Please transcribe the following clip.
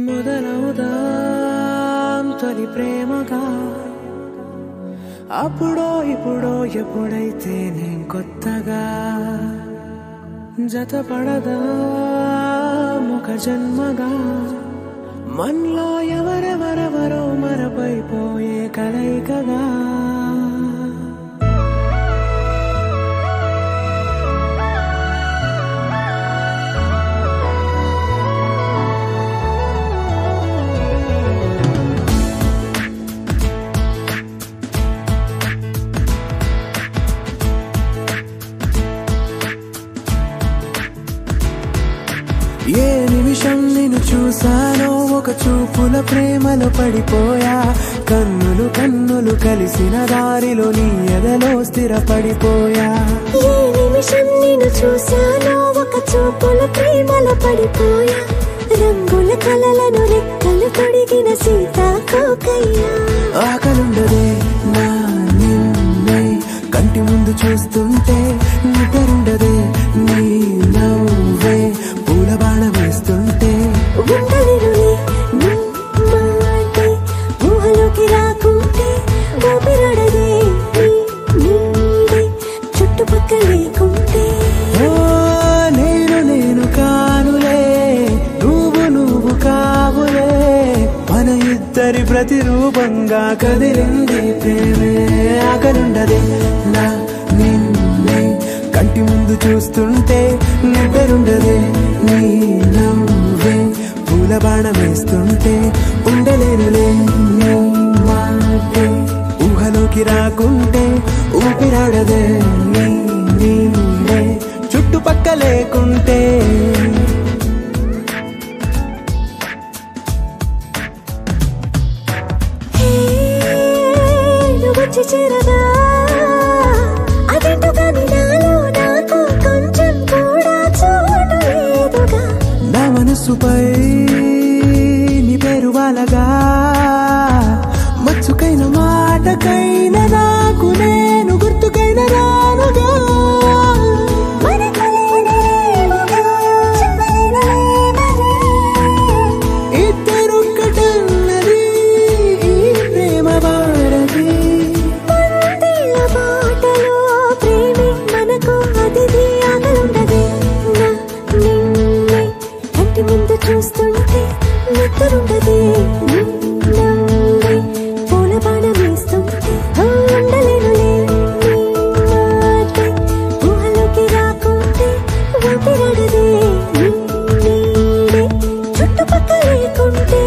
మొదలవుదాం తొలి ప్రేమగా అప్పుడో ఇప్పుడో ఎప్పుడైతే నేను కొత్తగా జతపడదా ఒక జన్మగా మనలో ఎవరెవరెవరో మరపైపోయే కలయికగా ఏ నిమిషం నిన్ను చూసానో ఒక చూపుల ప్రేమలో పడిపోయా కన్నులు కన్నులు కలిసిన దారిలో నీ ఎదలో స్థిరపడిపోయా ఏ నిమిషం నిన్ను చూసానో ఒక చూపుల ప్రేమలో పడిపోయా రంగుల కలలను రెక్కలు తొడిగిన సీతాకోకయ్యా ఆకలుండదే నా నిన్నే కంటి ముందు చూస్తుంటే నిద్రుండదే నీ నవ్వే పూల బాణ వేస్తుంటే ఉండలేనులే నీ మాటే ఊహలోకి రాకుంటే ఊపిరాడదే నీ నీడే చుట్టుపక్కల లేకుంటే నేను కానులే నువ్వు కావులే మన ఇద్దరి ప్రతిరూపంగా కదిలింది ప్రేమే ఆకలుండదే నా నిన్నే కంటి ముందు చూస్తుంటే నిద్రుండదే నీ నవ్వే పూల బాణ వేస్తుంటే ఉండలేనులే నీ మాటే ఊహలోకి రాకుంటే ఊపిరాడదే నీ నీడే చుట్టుపక్క లేకుంటే వచ్చి చేరగా అదేంటో కానీ నాలో నాకు కొంచెం కూడా చోటు లేదుగా నా మనసుపై నీ పేరు వాలగా మచ్చుకైన మాటకైన నాకు నేను గుర్తుకైన రానుగా ఇద్దరొక్కటన్నది ఈ ప్రేమ భారతి బాటలో ప్రేమే మనకు అతిథి ఆగలుండదే నా నిన్నే కంటి ముందు చూస్తుంటే నిద్రుండదే నీ నవ్వే పూల బాణ వేస్తుంటే ఉండలేనులే నీ మాటే ఊహలోకి రాకుంటే ఊపిరాడదే నీ నీడే చుట్టుపక్కల లేకుంటే